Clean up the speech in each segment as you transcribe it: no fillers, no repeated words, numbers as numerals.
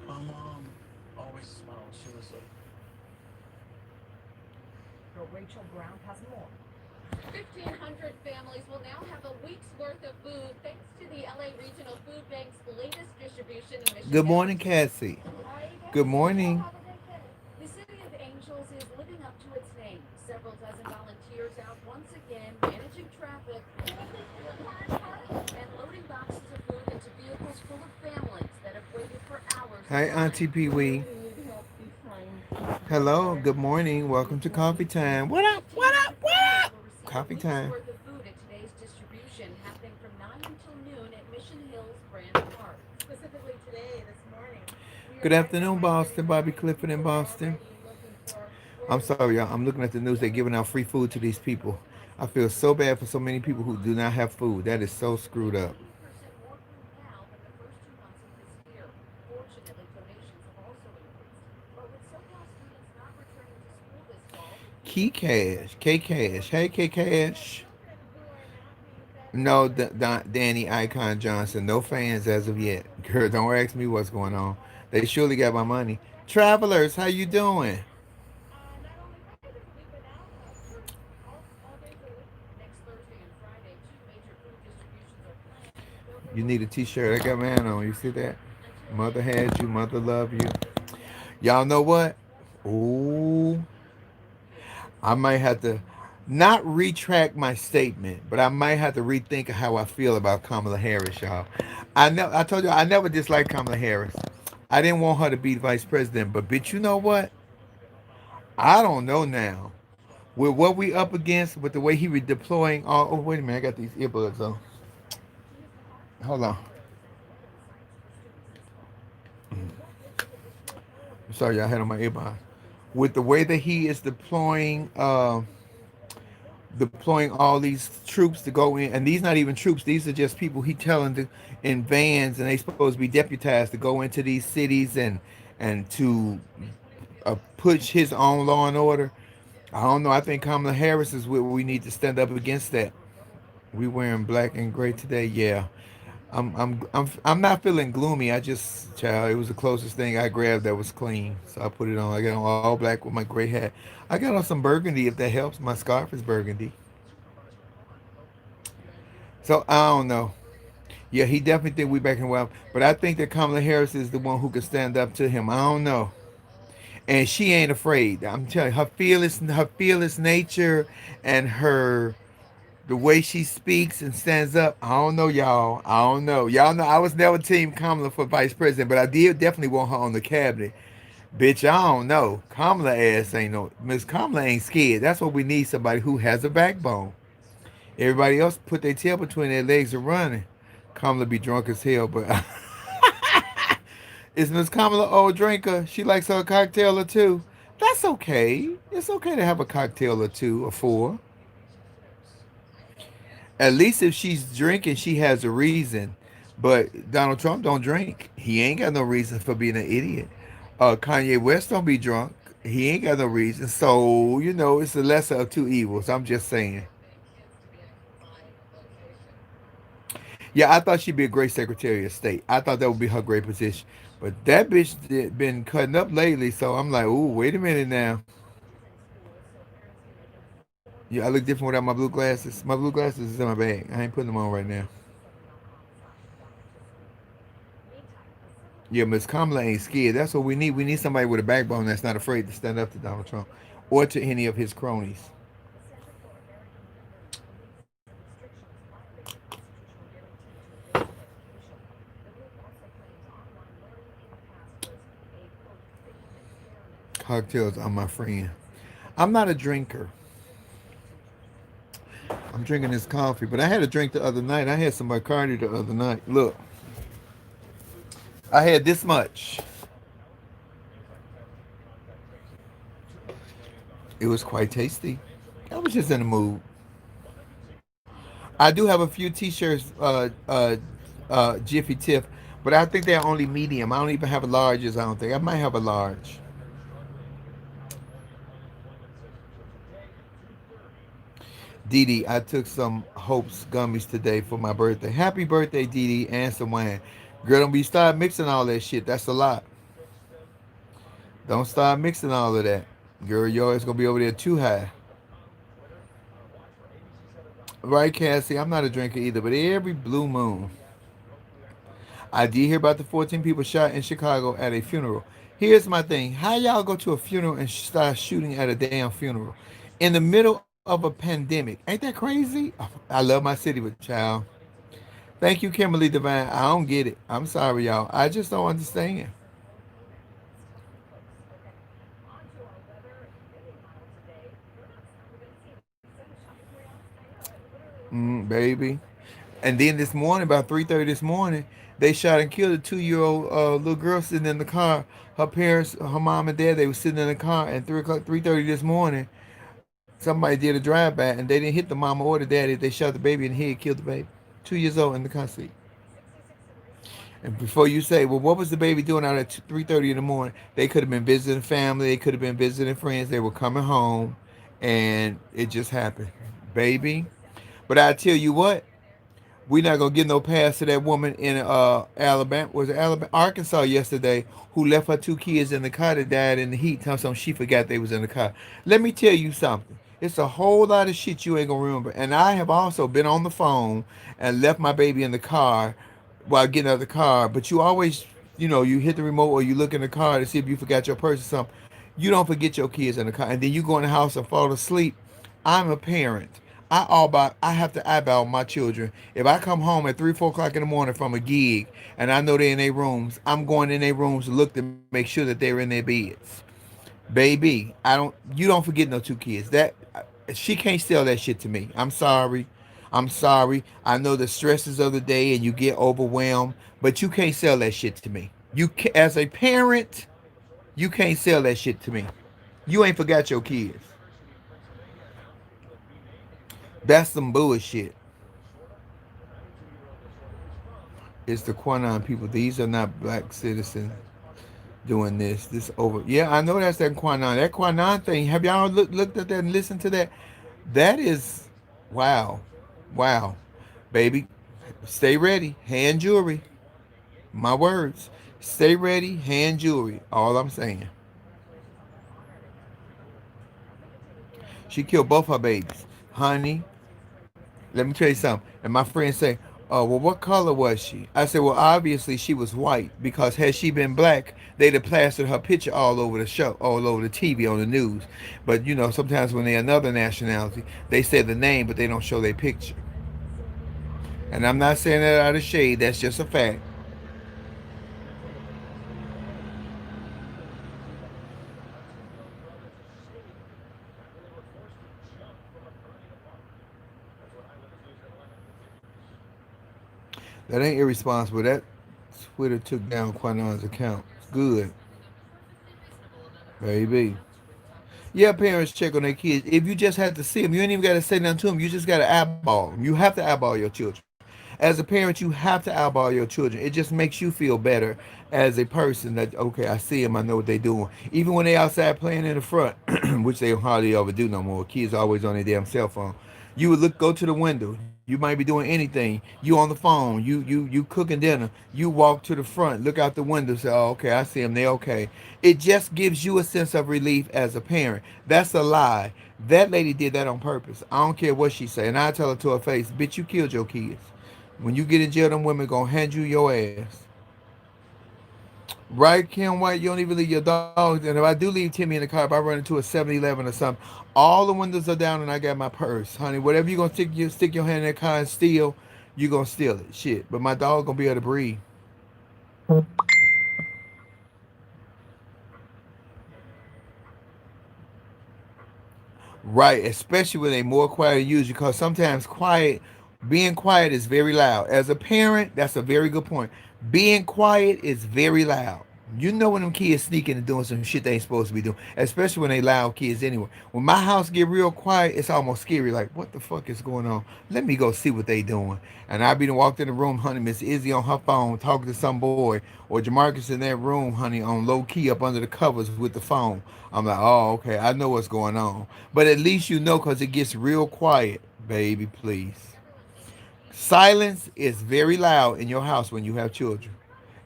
My mom always smiled. She was a But Rachel Brown has more. 1,500 families will now have a week's worth of food thanks to the LA Regional Food Bank's latest distribution in Mission Good Hills. morning, Cassie. Hi Good again. Happy morning. holiday, Kid. The City of Angels is living up to its name. Several dozen volunteers out once again managing traffic and loading boxes of food into vehicles full of families that have waited for hours in Hi, line. Auntie Pee Wee. Really need help define Hello. there Good morning. Welcome this to morning. Coffee Time. What up? What up? 1,500 families What up? will receive a Coffee week's Time. worth of food at today's distribution happening from 9 until noon at Mission Hills Branch Park. Specifically today, this morning, we Good arrived at afternoon, Boston. 5:39. Bobby Clifford in People were Boston. already looking for I'm where sorry, y'all. I'm looking at the news. They're giving out free food to these people. I feel so bad for so many people who do not have food. That is so screwed up. 80% more food now than the first 2 months of this year. Fortunately, donations have also increased. But with SoCal students not returning to school this fall, the food Key bank is Cash. K Cash. Hey, K Cash. children who are not being fed No, properly. Danny Icon Johnson. No fans as of yet. Girl, don't ask me what's going on. They surely got my money. Travelers, how you doing? Not only Friday this week, but now all days of the week. next Thursday and Friday. Two major food distributions are planned. They'll You deliver need a food t-shirt. I got mine on. You see that? until Mother noon had you. Thursday. Mother love you. This week, Y'all know what? Ooh, I might have to not retract my statement, but I might have to rethink how I feel about Kamala Harris, y'all. I told you I never disliked Kamala Harris. I didn't want her to be vice president, but bitch, you know what? I don't know now. With what we up against, with the way he redeploying all. Oh, wait a minute, I got these earbuds on. Hold on. I'm sorry, y'all had on my earbuds. With the way that he is deploying all these troops to go in, and these not even troops; these are just people he telling to in vans, and they supposed to be deputized to go into these cities and to push his own law and order. I don't know. I think Kamala Harris is what we need to stand up against that. We wearing black and gray today, yeah. I'm not feeling gloomy. I just, child, it was the closest thing I grabbed that was clean, so I put it on. I got on all black with my gray hat. I got on some burgundy if that helps. My scarf is burgundy, so I don't know. Yeah, he definitely think we back in well, but I think that Kamala Harris is the one who can stand up to him. I don't know, and she ain't afraid. I'm telling you, her fearless nature, and her the way she speaks and stands up. I don't know, y'all. I don't know. Y'all know I was never team Kamala for vice president, but I did definitely want her on the cabinet. Bitch, I don't know. Kamala ass ain't no Miss Kamala ain't scared. That's what we need, somebody who has a backbone. Everybody else put their tail between their legs and running. Kamala be drunk as hell, but is Miss Kamala old drinker? She likes her cocktail or two. That's okay. It's okay to have a cocktail or two or four. At least if she's drinking, she has a reason. But Donald Trump don't drink. He ain't got no reason for being an idiot. Kanye West don't be drunk. He ain't got no reason. So, it's the lesser of two evils. I'm just saying. Yeah, I thought she'd be a great Secretary of State. I thought that would be her great position. But that bitch been cutting up lately, so I'm like, ooh, wait a minute now. Yeah, I look different without my blue glasses. My blue glasses is in my bag. I ain't putting them on right now. Yeah, Miss Kamala ain't scared. That's what we need. We need somebody with a backbone that's not afraid to stand up to Donald Trump or to any of his cronies. Cocktails are my friend. I'm not a drinker. I'm drinking this coffee, but I had a drink the other night. I had some Bacardi the other night. Look, I had this much. It was quite tasty. I was just in the mood. I do have a few T-shirts, Jiffy Tiff, but I think they're only medium. I don't even have a larges. I don't think I might have a large. Dee Dee, I took some Hope's gummies today for my birthday. Happy birthday, Dee Dee, and some wine. Girl, don't be start mixing all that shit. That's a lot. Don't start mixing all of that. Girl, your ass gonna be over there too high. Right, Cassie? I'm not a drinker either, but every blue moon, I did hear about the 14 people shot in Chicago at a funeral. Here's my thing. How y'all go to a funeral and start shooting at a damn funeral? In the middle of a pandemic. Ain't that crazy? Oh, I love my city with child. Thank you, Kimberly Devine. I don't get it. I'm sorry, y'all. I just don't understand. Okay, on to our weather. Really mild today. We're going to see sunshine for last night. Literally like Baby. And then this morning, about 3:30 this morning, they shot and killed a 2-year-old little girl sitting in the car. Her parents, her mom and dad, they were sitting in the car at 3 o'clock, 3:30 this morning. Somebody did a drive-by and they didn't hit the mama or the daddy. They shot the baby in the head, killed the baby. 2 years old in the car seat. 66 degrees tomorrow. And before you say, well, what was the baby doing out at 3:30 in the morning? They could have been visiting family. They could have been visiting friends. They were coming home, and it just happened, baby. But I tell you what, we not gonna get no pass to that woman in Alabama. Was it Alabama, Arkansas yesterday? Who left her 2 kids in the car that died in the heat? Tell some she forgot they was in the car. Let me tell you something. It's a whole lot of shit you ain't gonna remember. And I have also been on the phone and left my baby in the car while getting out of the car. But you always, you hit the remote or you look in the car to see if you forgot your purse or something. You don't forget your kids in the car, and then you go in the house and fall asleep. I'm a parent. I have to eyeball my children. If I come home at 3, 4 o'clock in the morning from a gig and I know they're in their rooms, I'm going in their rooms to look to make sure that they're in their beds. Baby, you don't forget no 2 kids. She can't sell that shit to me. I'm sorry. I'm sorry. I know the stresses of the day and you get overwhelmed, but you can't sell that shit to me. As a parent, you can't sell that shit to me. You ain't forgot your kids. That's some bullshit. It's the Quanon people. These are not black citizens doing this. This over. Yeah, I know that's that Quanon. That Quanon thing. Have y'all looked at that and listened to that? That is, wow, wow, baby. Stay ready. Hand jewelry. My words. Stay ready. Hand jewelry. All I'm saying. Congratulations on the honor that you took care of your She baby. killed both her babies. Honey, let me tell you something. And my friends say, "Oh, well, what color was she?" I said, "Well, obviously she was white because had she been black, they'd have plastered her picture all over the show, all over the TV on the news. But sometimes when they're another nationality, they say the name, but they don't show their picture. And I'm not saying that out of shade. That's just a fact. That ain't irresponsible. That Twitter took down Quanon's account. Good, baby. Yeah, parents check on their kids. If you just have to see them, you ain't even got to say nothing to them. You just got to eyeball them. You have to eyeball your children. As a parent, you have to eyeball your children. It just makes you feel better as a person that, okay, I see them, I know what they're doing. Even when they outside playing in the front, which they hardly ever do no more. Kids are always on their damn cell phone. You would go to the window. You might be doing anything. You on the phone. You cooking dinner. You walk to the front, look out the window, say, "Oh, okay, I see them. They okay." It just gives you a sense of relief as a parent. That's a lie. That lady did that on purpose. I don't care what she say, and I tell her to her face, "Bitch, you killed your kids. When you get in jail, them women gonna hand you your ass." Right, Kim White? You don't even leave your dogs. And if I do leave Timmy in the car, if I run into a 7-Eleven or something, all the windows are down and I got my purse. Honey, whatever you gonna stick your hand in that car and steal, you gonna steal it. Shit. But my dog gonna be able to breathe. Right, especially when they more quiet than usual, because sometimes being quiet is very loud. As a parent, that's a very good point. Being quiet is very loud. You know when them kids sneaking and doing some shit they ain't supposed to be doing, especially when they loud kids anyway. When my house get real quiet, it's almost scary. Like, what the fuck is going on? Let me go see what they doing. And I be done walked in the room, honey, Miss Izzy on her phone talking to some boy, or Jamarcus in that room, honey, on low key up under the covers with the phone. I'm like, oh, okay, I know what's going on. But at least you know because it gets real quiet, baby, please. Everyone's listening. Silence is very loud in your house when you have children.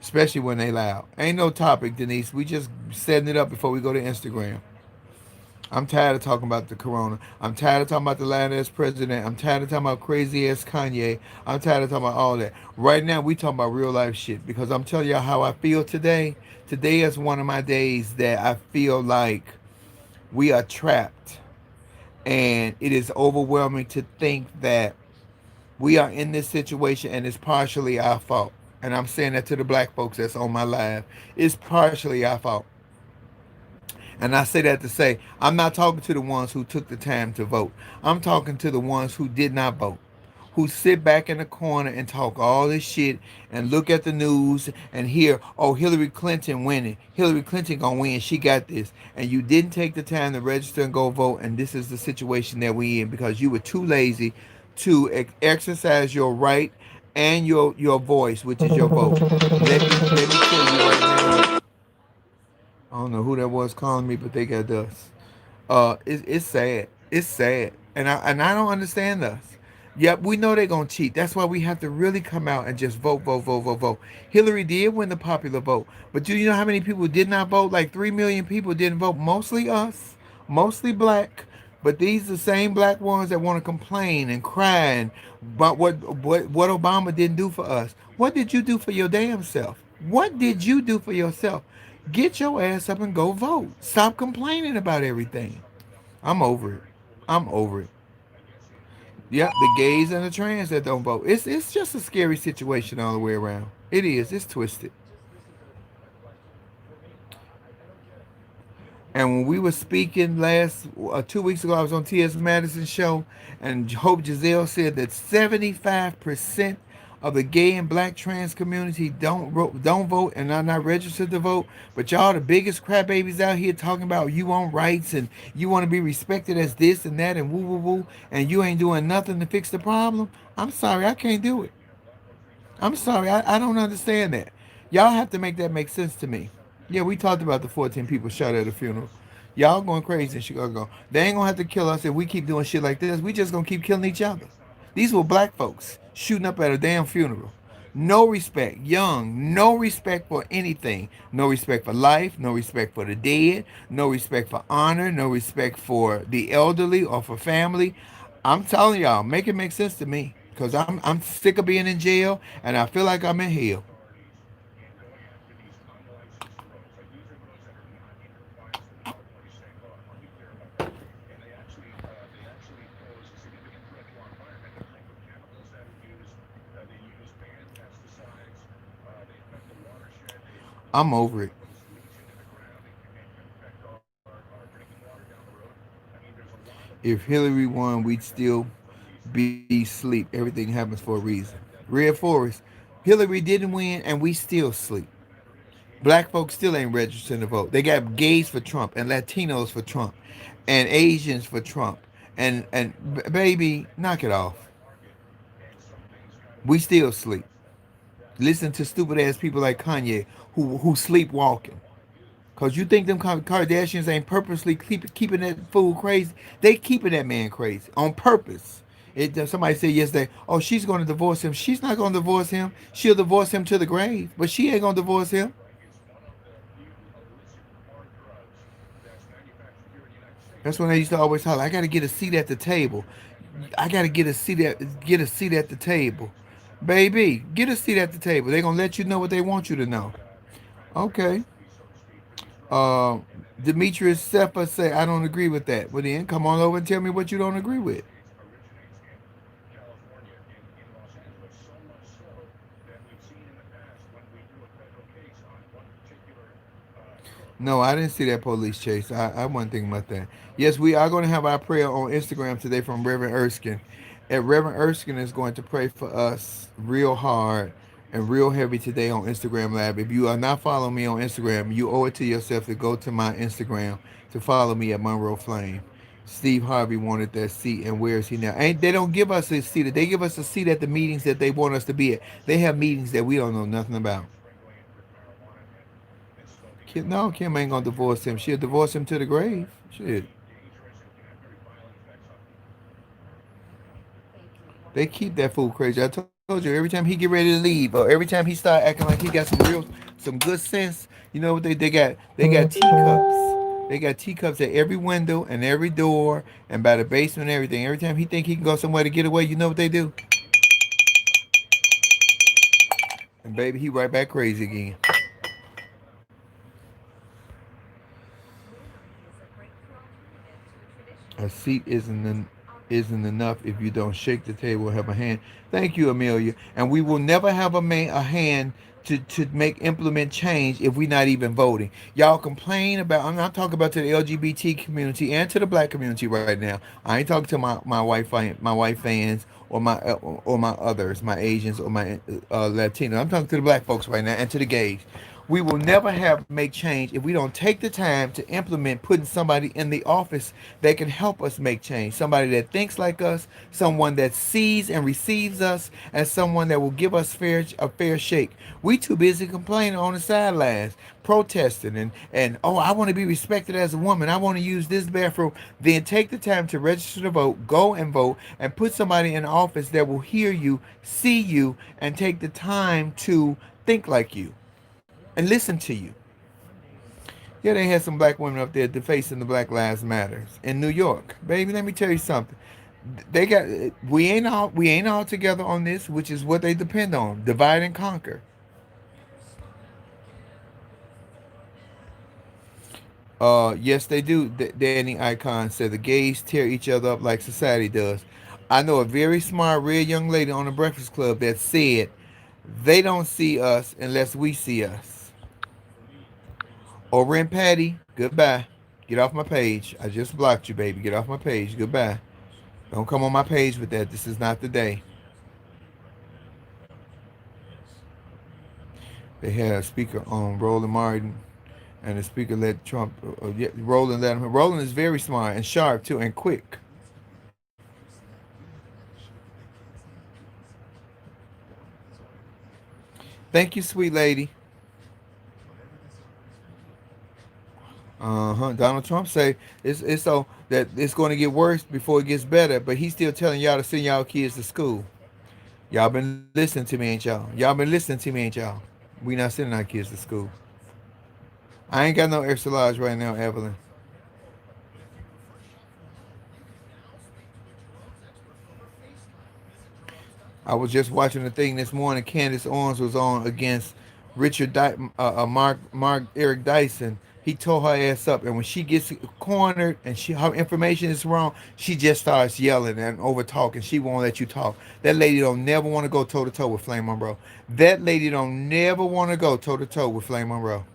especially when they loud. Ain't no topic, Denise. We just setting it up before we go to Instagram. I'm tired of talking about the corona. I'm tired of talking about the lying ass president. I'm tired of talking about crazy ass Kanye. I'm tired of talking about all that. Right now, we talking about real life shit because I'm telling y'all how I feel today. Today is one of my days that I feel like we are trapped, and it is overwhelming to think that we are in this situation and it's partially our fault. And I'm saying that to the black folks that's on my live. It's partially our fault. And I say that to say, I'm not talking to the ones who took the time to vote. I'm talking to the ones who did not vote, who sit back in the corner and talk all this shit and look at the news and hear, oh, Hillary Clinton winning. Hillary Clinton gonna win. She got this. And you didn't take the time to register and go vote. And this is the situation that we in because you were too lazy to exercise your right and your voice, which is your vote. Let me tell you right now. I don't know who that was calling me, but they got us. It's sad. It's sad, and I don't understand us. Yep, we know they're gonna cheat. That's why we have to really come out and just vote, vote, vote, vote, vote. Hillary did win the popular vote, but do you know how many people did not vote? Like 3 million people didn't vote. Mostly us, mostly black. But these are the same black ones that want to complain and cry and about what Obama didn't do for us. What did you do for your damn self? What did you do for yourself? Get your ass up and go vote. Stop complaining about everything. I'm over it. I'm over it. Yep, the gays and the trans that don't vote. It's just a scary situation all the way around. It is. It's twisted. And when we were speaking last 2 weeks ago, I was on T.S. Madison's show, and Hope Giselle said that 75% of the gay and black trans community don't vote and are not registered to vote. But y'all, the biggest crybabies out here talking about you want rights and you want to be respected as this and that and woo woo woo, and you ain't doing nothing to fix the problem. I'm sorry, I can't do it. I'm sorry, I don't understand that. Y'all have to make that make sense to me. Yeah, we talked about the 14 people shot at a funeral. Y'all going crazy in Chicago. They ain't gonna have to kill us if we keep doing shit like this. We just gonna keep killing each other. These were black folks shooting up at a damn funeral. No respect, young, no respect for anything. No respect for life, no respect for the dead, no respect for honor, no respect for the elderly or for family. I'm telling y'all, make it make sense to me. Because I'm sick of being in jail and I feel like I'm in hell. I'm over it. If Hillary won, we'd still be asleep. Everything happens for a reason. Red Forest, Hillary didn't win, and we still sleep. Black folks still ain't registering to vote. They got gays for Trump and Latinos for Trump and Asians for Trump. And baby, knock it off. We still sleep. Listen to stupid ass people like Kanye who sleepwalking. Cause you think them Kardashians ain't purposely keeping that fool crazy? They keeping that man crazy on purpose. Somebody said yesterday, oh, she's going to divorce him. She's not going to divorce him. She'll divorce him to the grave, but she ain't going to divorce him. That's when they used to always holler, I got to get a seat at the table. I got to get a seat at the table. Baby, get a seat at the table. They're going to let you know what they want you to know. Okay. Uh, Demetrius Seppa say, I don't agree with that. Well, then come on over and tell me what you don't agree with. No, I didn't see that police chase. I wasn't thinking about that. Yes, we are going to have our prayer on Instagram today from Reverend Erskine. And Reverend Erskine is going to pray for us real hard and real heavy today on Instagram Live. If you are not following me on Instagram, you owe it to yourself to go to my Instagram to follow me at Monroe Flame. Steve Harvey wanted that seat, and where is he now? Ain't they don't give us a seat. They give us a seat at the meetings that they want us to be at. They have meetings that we don't know nothing about. No, Kim ain't gonna divorce him. She'll divorce him to the grave. Shit. They keep that fool crazy. I told told you, every time he get ready to leave, or every time he start acting like he got some good sense, you know what they got? They got teacups. They got teacups at every window and every door and by the basement and everything. Every time he think he can go somewhere to get away, you know what they do? And baby, he right back crazy again. Memory is a breakthrough alternative to a A traditional seat memory isn't enough if you don't shake the table or have a hand. Thank you, Amelia. And we will never have a hand to make implement change if we're not even voting. Y'all complain about. I'm not talking about to the LGBT community and to the black community right now. I ain't talking to my white fans or my others, my Asians or my Latino. I'm talking to the black folks right now and to the gays. We will never have make change if we don't take the time to implement putting somebody in the office that can help us make change. Somebody that thinks like us, someone that sees and receives us, and someone that will give us a fair shake. We too busy complaining on the sidelines, protesting and oh, I want to be respected as a woman. I want to use this bathroom. Then take the time to register to vote, go and vote, and put somebody in office that will hear you, see you, and take the time to think like you and listen to you. Yeah, they had some black women up there defacing the Black Lives Matters in New York. Baby, let me tell you something. They got we ain't all together on this, which is what they depend on. Divide and conquer. Yes, they do. Danny Icon said the gays tear each other up like society does. I know a very smart red young lady on the Breakfast Club that said they don't see us unless we see us. Over in Patty, goodbye. Get off my page. I just blocked you, baby. Get off my page. Goodbye. Don't come on my page with that. This is not the day. They had a speaker on Roland Martin, and the speaker let Trump. Yeah, Roland let him. Roland is very smart and sharp too, and quick. Thank you, sweet lady. Donald Trump say it's so that it's going to get worse before it gets better, but he's still telling y'all to send y'all kids to school. Y'all been listening to me, ain't y'all? Y'all been listening to me, ain't y'all? We not sending our kids to school. I ain't got no extra large right now, Evelyn. I was just watching the thing this morning. Candace Owens was on against Mark Eric Dyson. He tore her ass up, and when she gets cornered and her information is wrong, she just starts yelling and over talking. She won't let you talk. That lady don't never want to go toe to toe with Flame Monroe. That lady don't never want to go toe to toe with Flame Monroe.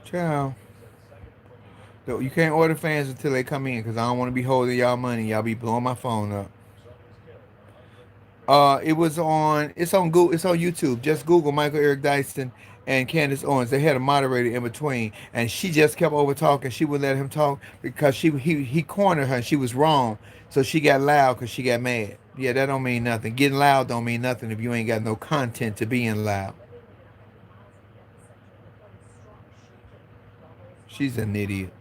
Ciao. No, you can't order fans until they come in because I don't want to be holding y'all money. Y'all be blowing my phone up. It was on. It's on Google. It's on YouTube. Just Google Michael Eric Dyson and Candace Owens. They had a moderator in between, and she just kept over talking. She wouldn't let him talk because he cornered her. And she was wrong, so she got loud because she got mad. Yeah, that don't mean nothing. Getting loud don't mean nothing if you ain't got no content to being loud. She's an idiot.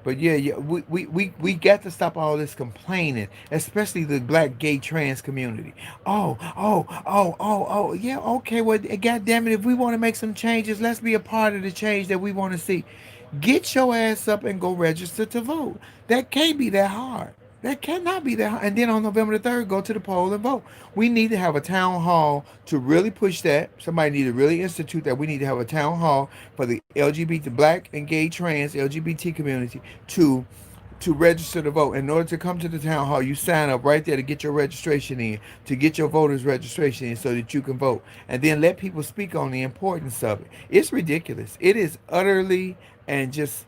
But yeah, yeah, we got to stop all this complaining, especially the black gay trans community. Yeah, okay, well, God damn it, if we want to make some changes, let's be a part of the change that we want to see. Get your ass up and go register to vote. That can't be that hard. That cannot be that hard. And then on November the 3rd, go to the poll and vote. We need to have a town hall to really push that. Somebody need to really institute that. We need to have a town hall for the LGBT, black and gay trans LGBT community to register to vote. In order to come to the town hall, you sign up right there to get your registration in, to get your voters registration in so that you can vote. And then let people speak on the importance of it. It's ridiculous. It is utterly and just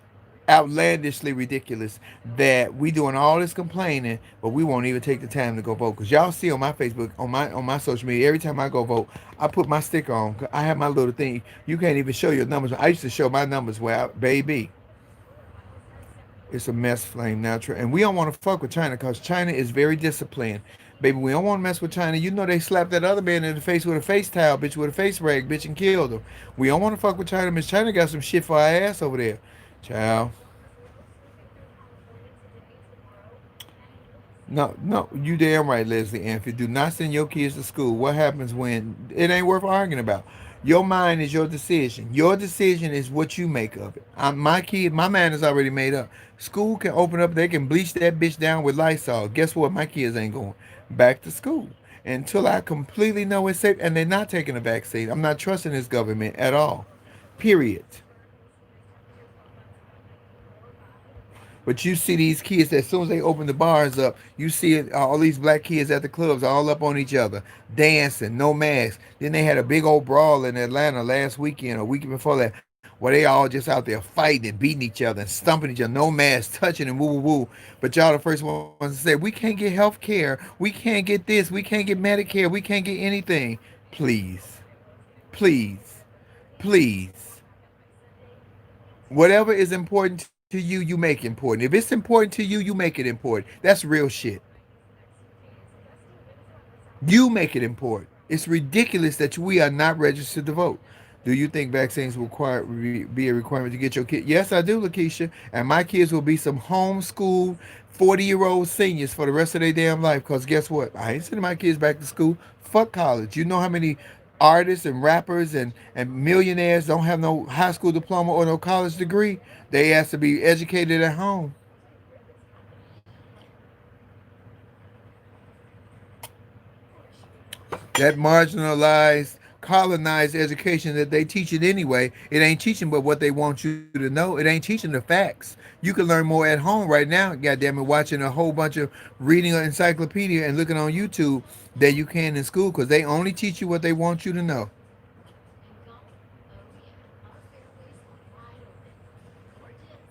outlandishly ridiculous that we doing all this complaining, but we won't even take the time to go vote. Cause y'all see on my Facebook, on my social media, every time I go vote, I put my sticker on. I have my little thing. You can't even show your numbers. I used to show my numbers where baby. It's a mess flame natural. And we don't want to fuck with China because China is very disciplined. Baby, we don't want to mess with China. You know they slapped that other man in the face with a face towel, bitch, with a face rag, bitch, and killed him. We don't want to fuck with China. Miss China got some shit for our ass over there. Child. No, no, you damn right, Leslie. And if you do not send your kids to school, what happens when it ain't worth arguing about? Your mind is your decision. Your decision is what you make of it. My kid, my mind is already made up. School can open up, they can bleach that bitch down with Lysol. Guess what? My kids ain't going back to school until I completely know it's safe. And they're not taking a vaccine. I'm not trusting this government at all. Period. But you see these kids, as soon as they open the bars up, you see all these black kids at the clubs all up on each other, dancing, no mask. Then they had a big old brawl in Atlanta last weekend or weekend before that, where they all just out there fighting and beating each other and stumping each other, no mask, touching and woo woo woo. But y'all the first ones to say, we can't get health care, we can't get this, we can't get Medicare, we can't get anything. Please, please, please. Whatever is important to you, you make important. If it's important to you, you make it important. That's real shit. You make it important. It's ridiculous that we are not registered to vote. Do you think vaccines will be a requirement to get your kid? Yes, I do, Lakeisha. And my kids will be some homeschooled 40-year-old seniors for the rest of their damn life. Because guess what? I ain't sending my kids back to school. Fuck college. You know how many artists and rappers and millionaires don't have no high school diploma or no college degree? They have to be educated at home. That marginalized, colonized education that they teach it anyway, it ain't teaching but what they want you to know. It ain't teaching the facts. You can learn more at home right now, goddamn it, watching a whole bunch of reading an encyclopedia and looking on YouTube than you can in school because they only teach you what they want you to know. And golf? Oh yeah, our fairways are wide open. Gorgeous.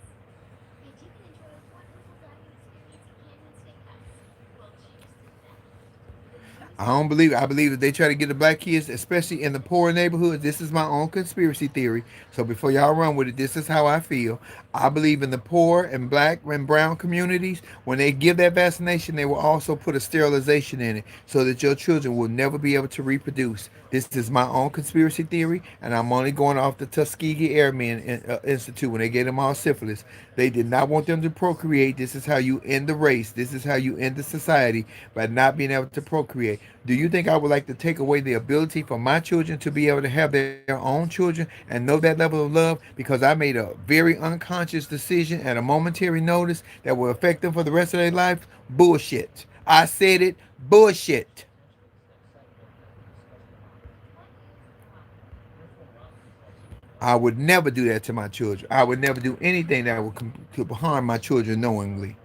And you can enjoy a wonderful dining experience at Canyon Steakhouse. Well, cheers to that. I don't believe it. I believe that they try to get the black kids, especially in the poor neighborhoods. This is my own conspiracy theory. So before y'all run with it, this is how I feel. I believe in the poor and black and brown communities. When they give that vaccination, they will also put a sterilization in it so that your children will never be able to reproduce. This is my own conspiracy theory, and I'm only going off the Tuskegee Airmen Institute when they gave them all syphilis. They did not want them to procreate. This is how you end the race. This is how you end the society by not being able to procreate. Do you think I would like to take away the ability for my children to be able to have their own children and know that level of love because I made a very unconscious decision at a momentary notice that will affect them for the rest of their life? Bullshit. I said it. Bullshit. I would never do that to my children. I would never do anything that would could harm my children knowingly.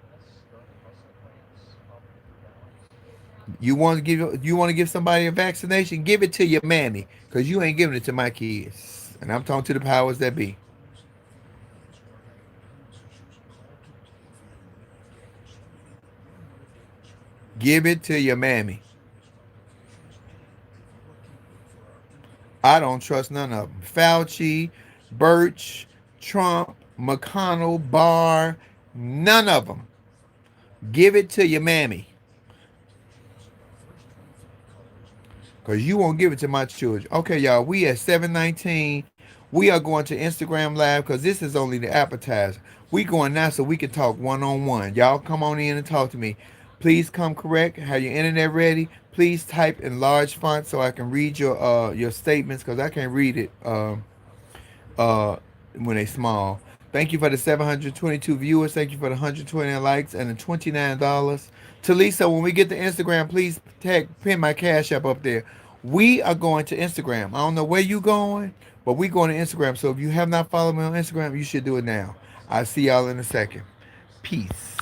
You want to give somebody a vaccination? Give it to your mammy, cause you ain't giving it to my kids. And I'm talking to the powers that be. Give it to your mammy. I don't trust none of them. Fauci, Birch, Trump, McConnell, Barr, none of them. Give it to your mammy. Because you won't give it to my children. Okay, y'all, we at 7:19. We are going to Instagram Live because this is only the appetizer. We going now so we can talk one-on-one. Y'all come on in and talk to me. Please come correct. Have your internet ready. Please type in large font so I can read your statements because I can't read it uh when they small. Thank you for the 722 viewers. Thank you for the 120 likes and the $29. Talisa, when we get to Instagram, please pin my cash app up there. We are going to Instagram. I don't know where you going, but we going to Instagram. So if you have not followed me on Instagram, you should do it now. I'll see y'all in a second. Peace.